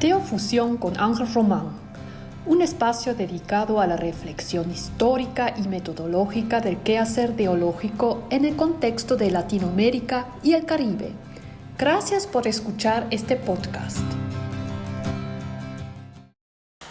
Teofusión con Ángel Román, un espacio dedicado a la reflexión histórica y metodológica del quehacer teológico en el contexto de Latinoamérica y el Caribe. Gracias por escuchar este podcast.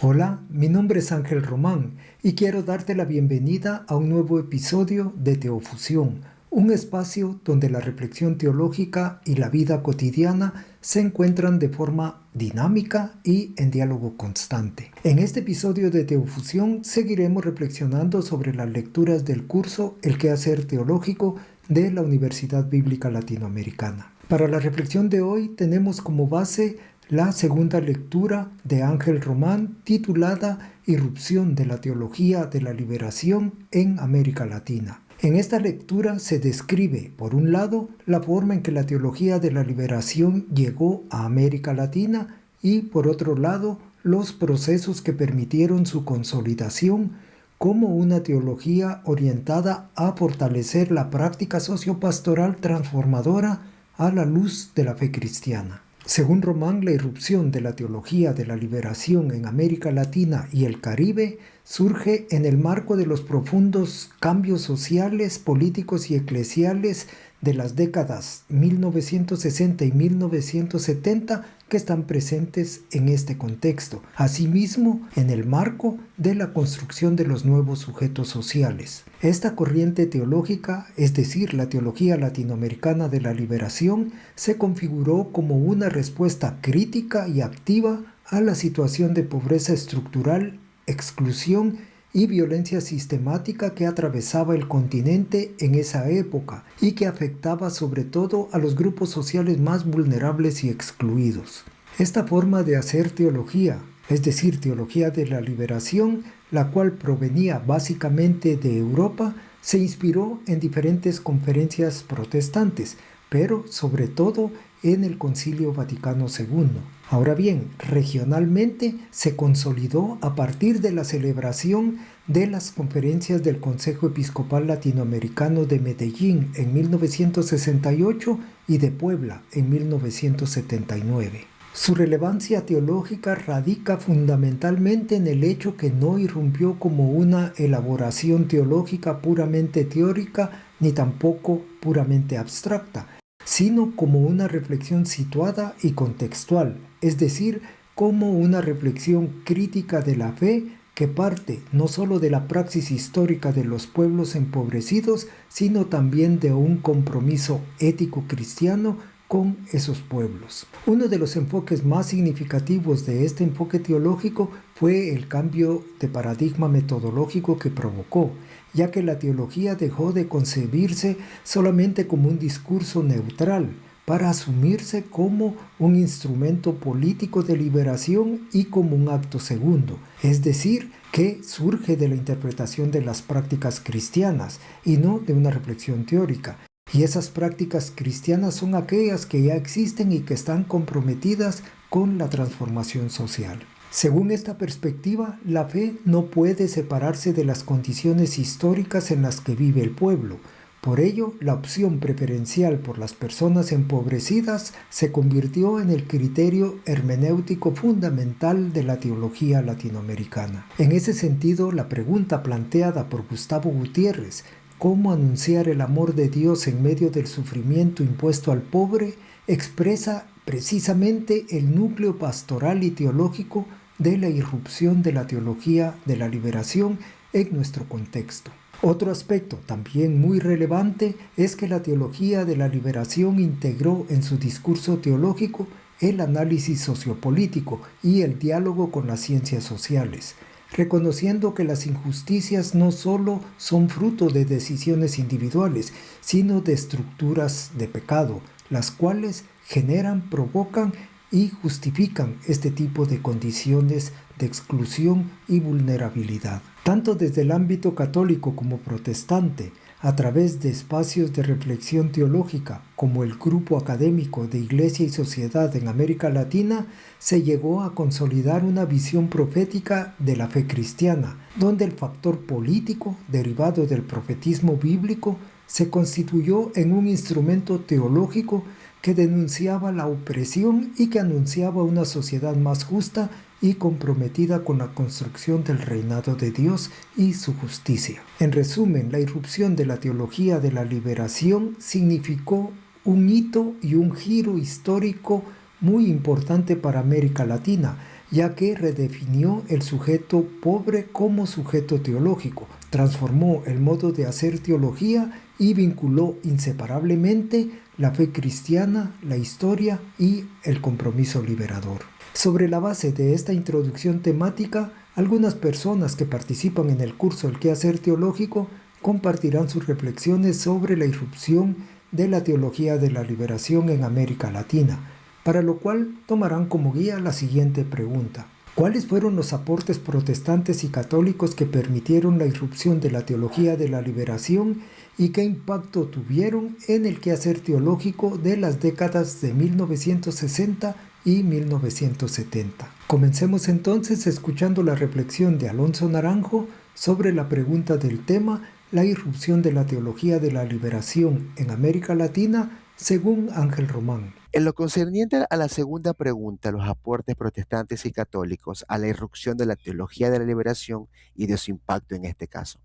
Hola, mi nombre es Ángel Román y quiero darte la bienvenida a un nuevo episodio de Teofusión, un espacio donde la reflexión teológica y la vida cotidiana se encuentran de forma dinámica y en diálogo constante. En este episodio de Teofusión seguiremos reflexionando sobre las lecturas del curso El quehacer teológico de la Universidad Bíblica Latinoamericana. Para la reflexión de hoy tenemos como base la segunda lectura de Ángel Román titulada Irrupción de la teología de la liberación en América Latina. En esta lectura se describe, por un lado, la forma en que la teología de la liberación llegó a América Latina y, por otro lado, los procesos que permitieron su consolidación como una teología orientada a fortalecer la práctica sociopastoral transformadora a la luz de la fe cristiana. Según Román, la irrupción de la teología de la liberación en América Latina y el Caribe surge en el marco de los profundos cambios sociales, políticos y eclesiales de las décadas 1960 y 1970 que están presentes en este contexto. Asimismo, en el marco de la construcción de los nuevos sujetos sociales. Esta corriente teológica, es decir, la teología latinoamericana de la liberación, se configuró como una respuesta crítica y activa a la situación de pobreza estructural, exclusión y violencia sistemática que atravesaba el continente en esa época y que afectaba sobre todo a los grupos sociales más vulnerables y excluidos. Esta forma de hacer teología, es decir, teología de la liberación, la cual provenía básicamente de Europa, se inspiró en diferentes conferencias protestantes, pero sobre todo en el Concilio Vaticano II. Ahora bien, regionalmente se consolidó a partir de la celebración de las conferencias del Consejo Episcopal Latinoamericano de Medellín en 1968 y de Puebla en 1979. Su relevancia teológica radica fundamentalmente en el hecho que no irrumpió como una elaboración teológica puramente teórica ni tampoco puramente abstracta, sino como una reflexión situada y contextual, es decir, como una reflexión crítica de la fe que parte no solo de la praxis histórica de los pueblos empobrecidos, sino también de un compromiso ético cristiano con esos pueblos. Uno de los enfoques más significativos de este enfoque teológico fue el cambio de paradigma metodológico que provocó, ya que la teología dejó de concebirse solamente como un discurso neutral para asumirse como un instrumento político de liberación y como un acto segundo, es decir, que surge de la interpretación de las prácticas cristianas y no de una reflexión teórica. Y esas prácticas cristianas son aquellas que ya existen y que están comprometidas con la transformación social. Según esta perspectiva, la fe no puede separarse de las condiciones históricas en las que vive el pueblo. Por ello, la opción preferencial por las personas empobrecidas se convirtió en el criterio hermenéutico fundamental de la teología latinoamericana. En ese sentido, la pregunta planteada por Gustavo Gutiérrez, ¿cómo anunciar el amor de Dios en medio del sufrimiento impuesto al pobre?, expresa precisamente el núcleo pastoral y teológico de la irrupción de la teología de la liberación en nuestro contexto. Otro aspecto también muy relevante es que la teología de la liberación integró en su discurso teológico el análisis sociopolítico y el diálogo con las ciencias sociales, reconociendo que las injusticias no solo son fruto de decisiones individuales, sino de estructuras de pecado, las cuales generan, provocan y justifican este tipo de condiciones de exclusión y vulnerabilidad. Tanto desde el ámbito católico como protestante, a través de espacios de reflexión teológica como el Grupo Académico de Iglesia y Sociedad en América Latina, se llegó a consolidar una visión profética de la fe cristiana, donde el factor político derivado del profetismo bíblico se constituyó en un instrumento teológico que denunciaba la opresión y que anunciaba una sociedad más justa y comprometida con la construcción del reinado de Dios y su justicia. En resumen, la irrupción de la teología de la liberación significó un hito y un giro histórico muy importante para América Latina, ya que redefinió el sujeto pobre como sujeto teológico, transformó el modo de hacer teología y vinculó inseparablemente la fe cristiana, la historia y el compromiso liberador. Sobre la base de esta introducción temática, algunas personas que participan en el curso El Quehacer Teológico compartirán sus reflexiones sobre la irrupción de la teología de la liberación en América Latina, para lo cual tomarán como guía la siguiente pregunta. ¿Cuáles fueron los aportes protestantes y católicos que permitieron la irrupción de la teología de la liberación y qué impacto tuvieron en el quehacer teológico de las décadas de 1960 y 1970? Comencemos entonces escuchando la reflexión de Alonso Naranjo sobre la pregunta del tema La irrupción de la teología de la liberación en América Latina, según Ángel Román. En lo concerniente a la segunda pregunta, los aportes protestantes y católicos a la irrupción de la teología de la liberación y de su impacto en este caso.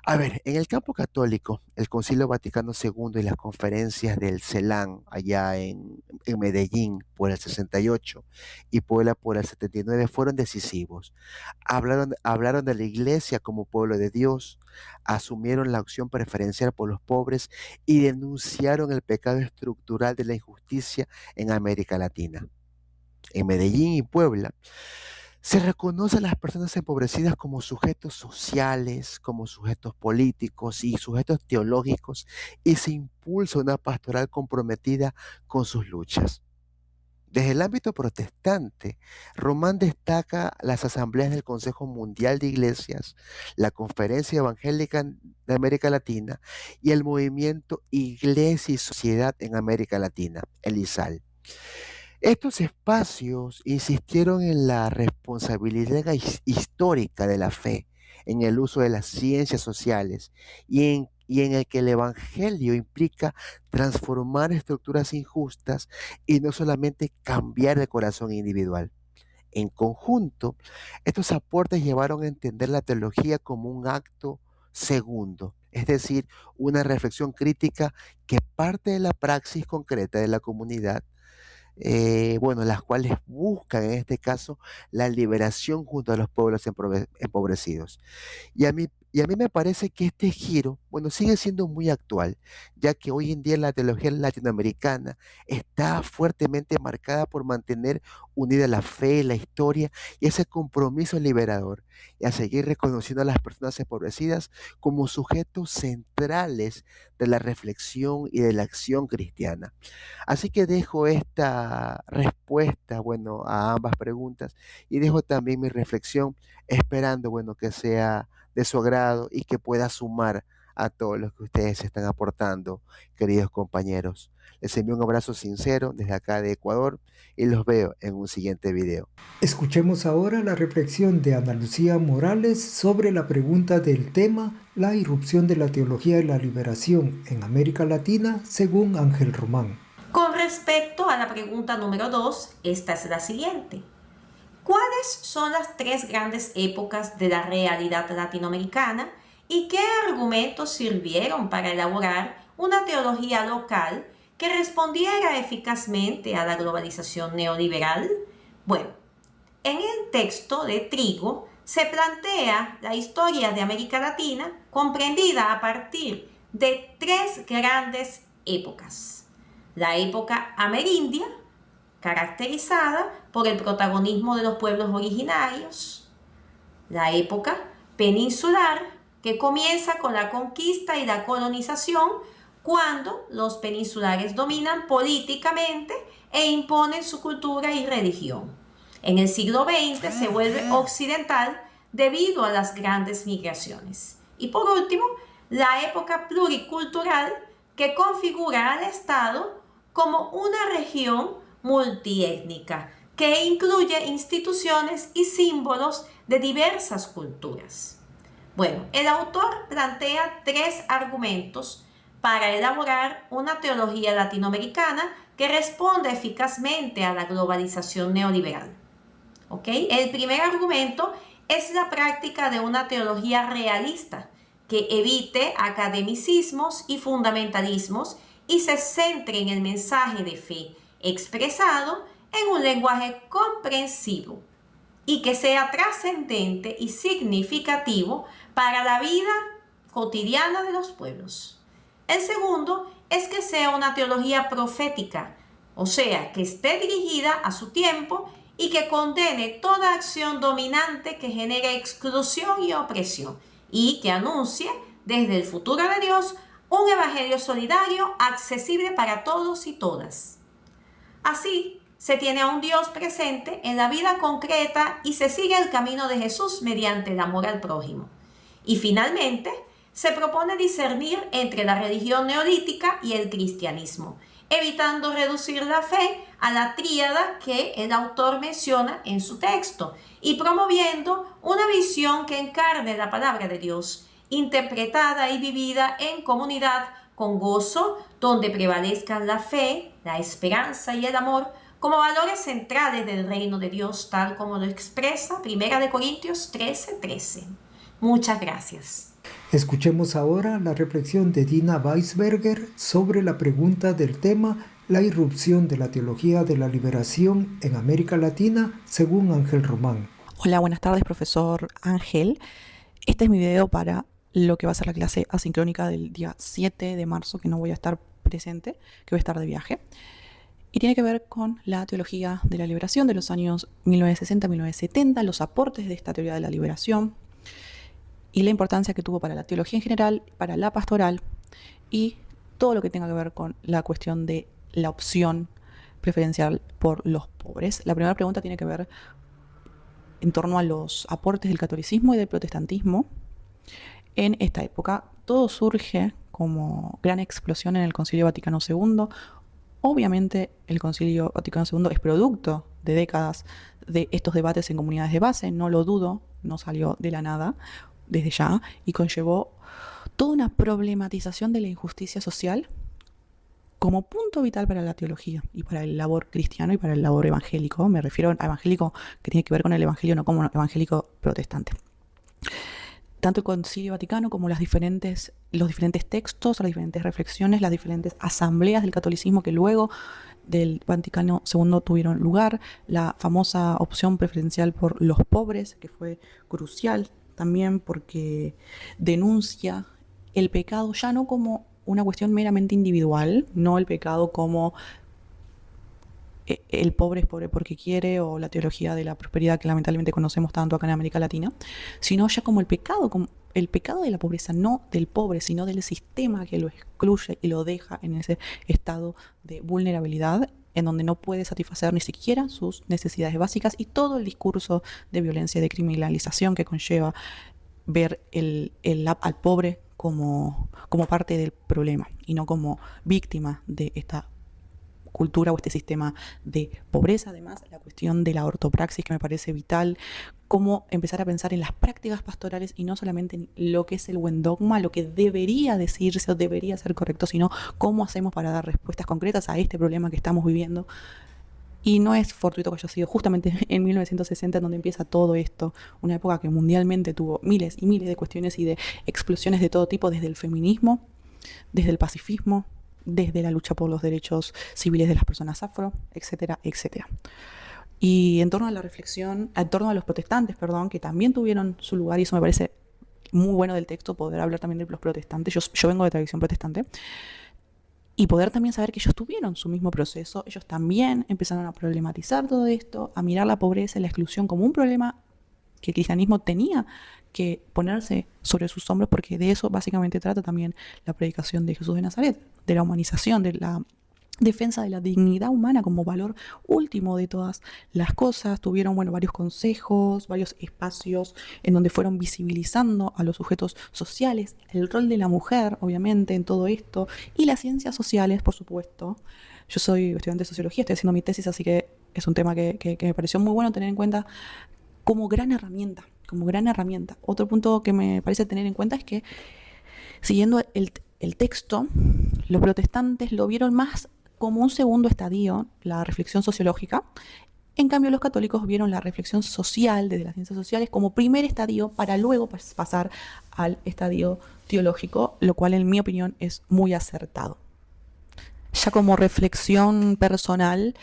A ver, en el campo católico, el Concilio Vaticano II y las conferencias del CELAM allá en Medellín por el 68 y Puebla por el 79 fueron decisivos. Hablaron de la iglesia como pueblo de Dios, asumieron la opción preferencial por los pobres y denunciaron el pecado estructural de la injusticia en América Latina. En Medellín y Puebla, se reconoce a las personas empobrecidas como sujetos sociales, como sujetos políticos y sujetos teológicos y se impulsa una pastoral comprometida con sus luchas. Desde el ámbito protestante, Román destaca las asambleas del Consejo Mundial de Iglesias, la Conferencia Evangélica de América Latina y el movimiento Iglesia y Sociedad en América Latina, el ISAL. Estos espacios insistieron en la responsabilidad histórica de la fe, en el uso de las ciencias sociales y en el que el Evangelio implica transformar estructuras injustas y no solamente cambiar el corazón individual. En conjunto, estos aportes llevaron a entender la teología como un acto segundo, es decir, una reflexión crítica que parte de la praxis concreta de la comunidad, las cuales buscan en este caso la liberación junto a los pueblos empobrecidos. Y a mí me parece que este giro, sigue siendo muy actual, ya que hoy en día la teología latinoamericana está fuertemente marcada por mantener unida la fe, la historia y ese compromiso liberador, y a seguir reconociendo a las personas empobrecidas como sujetos centrales de la reflexión y de la acción cristiana. Así que dejo esta respuesta, a ambas preguntas y dejo también mi reflexión esperando, que sea de su agrado y que pueda sumar a todos los que ustedes están aportando, queridos compañeros. Les envío un abrazo sincero desde acá de Ecuador y los veo en un siguiente video. Escuchemos ahora la reflexión de Ana Lucía Morales sobre la pregunta del tema La irrupción de la teología de la liberación en América Latina, según Ángel Román. Con respecto a la pregunta número 2, esta es la siguiente. ¿Cuáles son las tres grandes épocas de la realidad latinoamericana y qué argumentos sirvieron para elaborar una teología local que respondiera eficazmente a la globalización neoliberal? Bueno, en el texto de Trigo se plantea la historia de América Latina comprendida a partir de tres grandes épocas. La época amerindia, caracterizada por el protagonismo de los pueblos originarios. La época peninsular, que comienza con la conquista y la colonización, cuando los peninsulares dominan políticamente e imponen su cultura y religión. En el siglo XX se vuelve occidental debido a las grandes migraciones. Y por último, la época pluricultural, que configura al Estado como una región multiétnica, que incluye instituciones y símbolos de diversas culturas. Bueno, el autor plantea tres argumentos para elaborar una teología latinoamericana que responda eficazmente a la globalización neoliberal. ¿Ok? El primer argumento es la práctica de una teología realista que evite academicismos y fundamentalismos y se centre en el mensaje de fe expresado en un lenguaje comprensivo y que sea trascendente y significativo para la vida cotidiana de los pueblos. El segundo es que sea una teología profética, o sea, que esté dirigida a su tiempo y que condene toda acción dominante que genere exclusión y opresión y que anuncie desde el futuro de Dios un evangelio solidario accesible para todos y todas. Así, se tiene a un Dios presente en la vida concreta y se sigue el camino de Jesús mediante el amor al prójimo. Y finalmente, se propone discernir entre la religión neolítica y el cristianismo, evitando reducir la fe a la tríada que el autor menciona en su texto y promoviendo una visión que encarne la palabra de Dios, interpretada y vivida en comunidad con gozo, donde prevalezcan la fe, la esperanza y el amor como valores centrales del reino de Dios, tal como lo expresa 1 Corintios 13:13. Muchas gracias. Escuchemos ahora la reflexión de Dina Weisberger sobre la pregunta del tema La irrupción de la teología de la liberación en América Latina, según Ángel Román. Hola, buenas tardes, profesor Ángel. Este es mi video para lo que va a ser la clase asincrónica del día 7 de marzo, que no voy a estar presente, que voy a estar de viaje. Y tiene que ver con la teología de la liberación de los años 1960-1970, los aportes de esta teoría de la liberación y la importancia que tuvo para la teología en general, para la pastoral y todo lo que tenga que ver con la cuestión de la opción preferencial por los pobres. La primera pregunta tiene que ver en torno a los aportes del catolicismo y del protestantismo en esta época. Todo surge como gran explosión en el Concilio Vaticano II. Obviamente el Concilio Vaticano II es producto de décadas de estos debates en comunidades de base, no lo dudo, no salió de la nada desde ya, y conllevó toda una problematización de la injusticia social como punto vital para la teología y para el labor cristiano y para el labor evangélico. Me refiero a evangélico que tiene que ver con el evangelio, no como evangélico protestante. Tanto el Concilio Vaticano como los diferentes textos, las diferentes reflexiones, las diferentes asambleas del catolicismo que luego del Vaticano II tuvieron lugar, la famosa opción preferencial por los pobres, que fue crucial también porque denuncia el pecado ya no como una cuestión meramente individual, no el pecado como el pobre es pobre porque quiere, o la teología de la prosperidad que lamentablemente conocemos tanto acá en América Latina, sino ya como el pecado de la pobreza, no del pobre, sino del sistema que lo excluye y lo deja en ese estado de vulnerabilidad, en donde no puede satisfacer ni siquiera sus necesidades básicas, y todo el discurso de violencia y de criminalización que conlleva ver al pobre como parte del problema y no como víctima de esta cultura o este sistema de pobreza. Además, la cuestión de la ortopraxis, que me parece vital, cómo empezar a pensar en las prácticas pastorales y no solamente en lo que es el buen dogma, lo que debería decirse o debería ser correcto, sino cómo hacemos para dar respuestas concretas a este problema que estamos viviendo. Y no es fortuito que haya sido justamente en 1960 donde empieza todo esto, una época que mundialmente tuvo miles y miles de cuestiones y de explosiones de todo tipo, desde el feminismo, desde el pacifismo, desde la lucha por los derechos civiles de las personas afro, etcétera, etcétera. Y en torno a la reflexión, en torno a los protestantes, que también tuvieron su lugar, y eso me parece muy bueno del texto, poder hablar también de los protestantes. Yo vengo de tradición protestante, y poder también saber que ellos tuvieron su mismo proceso, ellos también empezaron a problematizar todo esto, a mirar la pobreza y la exclusión como un problema que el cristianismo tenía que ponerse sobre sus hombros, porque de eso básicamente trata también la predicación de Jesús de Nazaret, de la humanización, de la defensa de la dignidad humana como valor último de todas las cosas. Tuvieron varios consejos, varios espacios en donde fueron visibilizando a los sujetos sociales, el rol de la mujer, obviamente, en todo esto, y las ciencias sociales, por supuesto. Yo soy estudiante de sociología, estoy haciendo mi tesis, así que es un tema que me pareció muy bueno tener en cuenta como gran herramienta. Otro punto que me parece tener en cuenta es que, siguiendo el texto, los protestantes lo vieron más como un segundo estadio, la reflexión sociológica. En cambio, los católicos vieron la reflexión social desde las ciencias sociales como primer estadio para luego pasar al estadio teológico, lo cual en mi opinión es muy acertado. Ya como reflexión personal,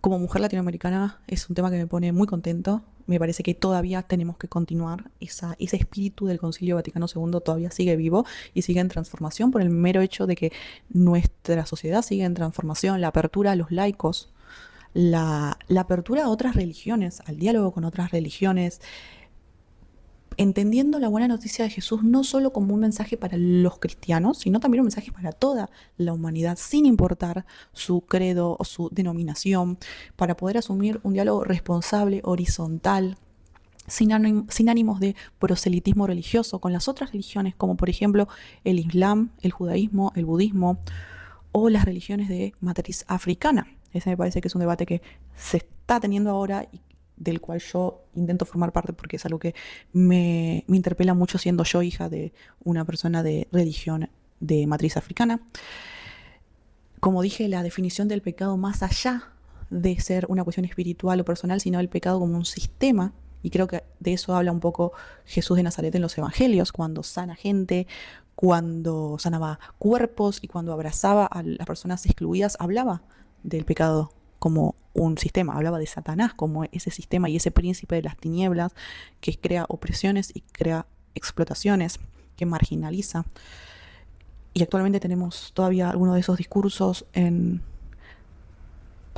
como mujer latinoamericana, es un tema que me pone muy contento. Me parece que todavía tenemos que continuar. Ese espíritu del Concilio Vaticano II todavía sigue vivo y sigue en transformación por el mero hecho de que nuestra sociedad sigue en transformación, la apertura a los laicos, la apertura a otras religiones, al diálogo con otras religiones, entendiendo la buena noticia de Jesús no solo como un mensaje para los cristianos, sino también un mensaje para toda la humanidad, sin importar su credo o su denominación, para poder asumir un diálogo responsable, horizontal, sin ánimos de proselitismo religioso con las otras religiones, como por ejemplo el Islam, el judaísmo, el budismo o las religiones de matriz africana. Ese me parece que es un debate que se está teniendo ahora y del cual yo intento formar parte porque es algo que me interpela mucho siendo yo hija de una persona de religión de matriz africana. Como dije, la definición del pecado más allá de ser una cuestión espiritual o personal, sino el pecado como un sistema, y creo que de eso habla un poco Jesús de Nazaret en los evangelios, cuando sana gente, cuando sanaba cuerpos y cuando abrazaba a las personas excluidas, hablaba del pecado como un sistema, hablaba de Satanás como ese sistema y ese príncipe de las tinieblas que crea opresiones y crea explotaciones, que marginaliza. Y actualmente tenemos todavía algunos de esos discursos en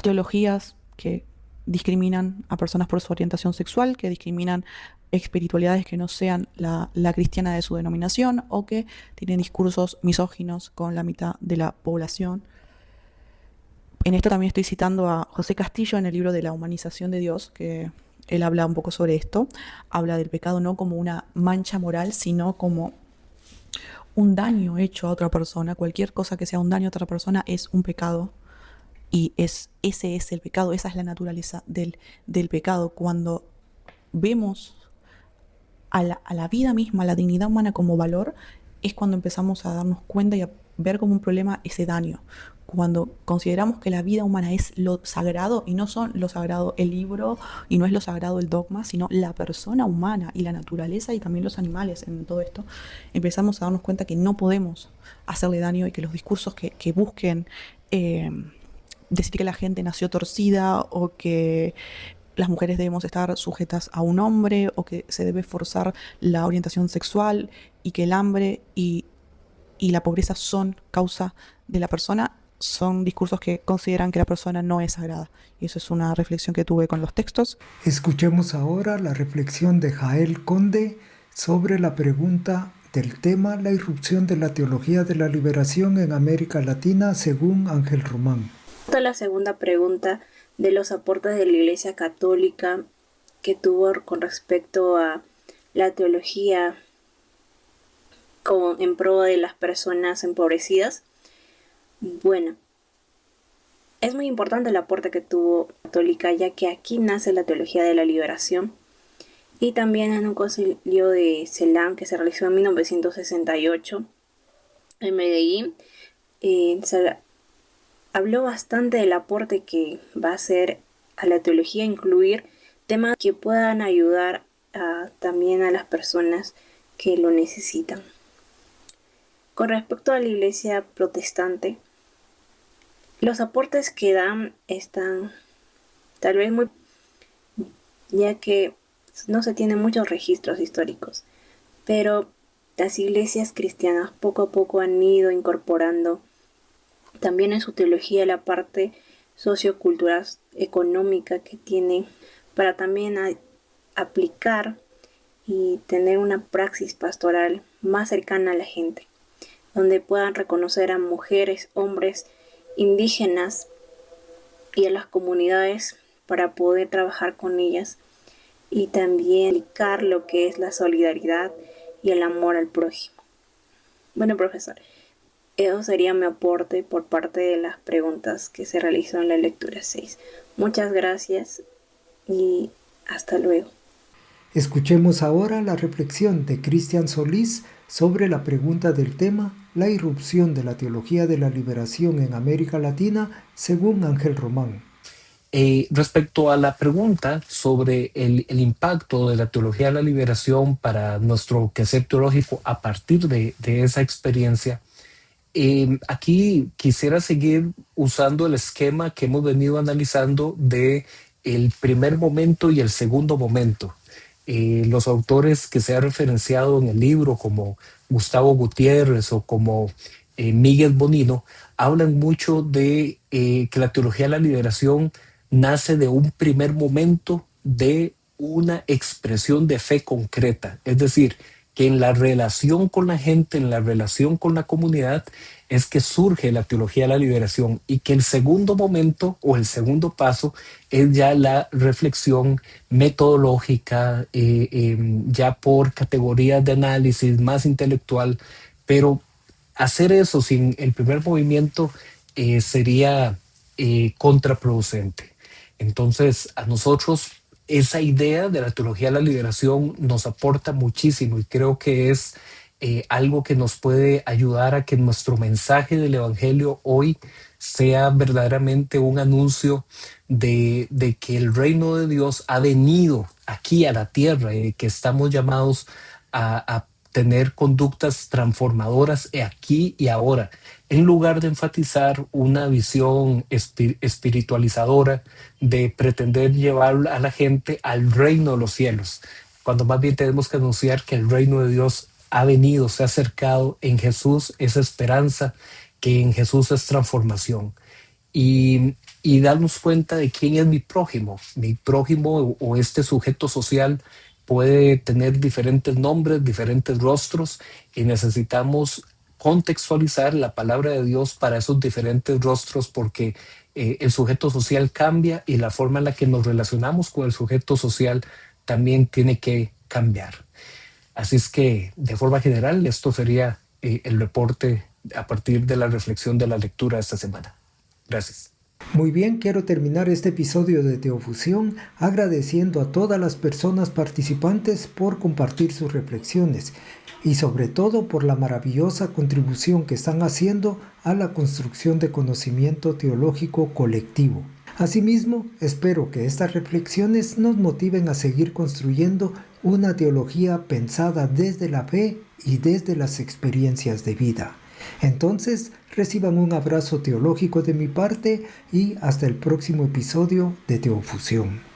teologías que discriminan a personas por su orientación sexual, que discriminan espiritualidades que no sean la cristiana de su denominación o que tienen discursos misóginos con la mitad de la población. En esto también estoy citando a José Castillo en el libro de La humanización de Dios, que él habla un poco sobre esto. Habla del pecado no como una mancha moral, sino como un daño hecho a otra persona. Cualquier cosa que sea un daño a otra persona es un pecado. Y ese es el pecado, esa es la naturaleza del pecado. Cuando vemos a la vida misma, a la dignidad humana como valor, es cuando empezamos a darnos cuenta y a ver como un problema ese daño. Cuando consideramos que la vida humana es lo sagrado, y no son lo sagrado el libro, y no es lo sagrado el dogma, sino la persona humana y la naturaleza y también los animales en todo esto, empezamos a darnos cuenta que no podemos hacerle daño y que los discursos que busquen decir que la gente nació torcida o que las mujeres debemos estar sujetas a un hombre o que se debe forzar la orientación sexual y que el hambre y la pobreza son causa de la persona, son discursos que consideran que la persona no es sagrada. Y eso es una reflexión que tuve con los textos. Escuchemos ahora la reflexión de Jael Conde sobre la pregunta del tema la irrupción de la teología de la liberación en América Latina según Ángel Román. La segunda pregunta de los aportes de la Iglesia Católica que tuvo con respecto a la teología en pro de las personas empobrecidas. Bueno, es muy importante el aporte que tuvo Católica, ya que aquí nace la teología de la liberación, y también en un concilio de Ceilán que se realizó en 1968 en Medellín, se habló bastante del aporte que va a hacer a la teología incluir temas que puedan ayudar también a las personas que lo necesitan. Con respecto a la iglesia protestante, los aportes que dan están tal vez muy, ya que no se tienen muchos registros históricos, pero las iglesias cristianas poco a poco han ido incorporando también en su teología la parte sociocultural económica que tiene para también aplicar y tener una praxis pastoral más cercana a la gente, donde puedan reconocer a mujeres, hombres, indígenas y a las comunidades para poder trabajar con ellas y también aplicar lo que es la solidaridad y el amor al prójimo. Bueno, profesor, eso sería mi aporte por parte de las preguntas que se realizó en la lectura 6. Muchas gracias y hasta luego. Escuchemos ahora la reflexión de Cristian Solís sobre la pregunta del tema La irrupción de la teología de la liberación en América Latina, según Ángel Román. Respecto a la pregunta sobre el impacto de la teología de la liberación para nuestro quehacer teológico a partir de esa experiencia, aquí quisiera seguir usando el esquema que hemos venido analizando de el primer momento y el segundo momento. Los autores que se han referenciado en el libro, como Gustavo Gutiérrez o como Miguel Bonino, hablan mucho de que la teología de la liberación nace de un primer momento de una expresión de fe concreta. Es decir, que en la relación con la gente, en la relación con la comunidad, es que surge la teología de la liberación, y que el segundo momento o el segundo paso es ya la reflexión metodológica, ya por categorías de análisis más intelectual, pero hacer eso sin el primer movimiento sería contraproducente. Entonces, a nosotros esa idea de la teología de la liberación nos aporta muchísimo, y creo que es algo que nos puede ayudar a que nuestro mensaje del Evangelio hoy sea verdaderamente un anuncio de que el reino de Dios ha venido aquí a la tierra, y que estamos llamados a tener conductas transformadoras aquí y ahora, en lugar de enfatizar una visión espiritualizadora de pretender llevar a la gente al reino de los cielos, cuando más bien tenemos que anunciar que el reino de Dios ha venido, se ha acercado en Jesús, esa esperanza, que en Jesús es transformación. Y darnos cuenta de quién es mi prójimo. Mi prójimo o este sujeto social puede tener diferentes nombres, diferentes rostros, y necesitamos contextualizar la palabra de Dios para esos diferentes rostros, porque el sujeto social cambia y la forma en la que nos relacionamos con el sujeto social también tiene que cambiar. Así es que, de forma general, esto sería el reporte a partir de la reflexión de la lectura de esta semana. Gracias. Muy bien, quiero terminar este episodio de Teofusión agradeciendo a todas las personas participantes por compartir sus reflexiones y sobre todo por la maravillosa contribución que están haciendo a la construcción de conocimiento teológico colectivo. Asimismo, espero que estas reflexiones nos motiven a seguir construyendo una teología pensada desde la fe y desde las experiencias de vida. Entonces, reciban un abrazo teológico de mi parte y hasta el próximo episodio de Teofusión.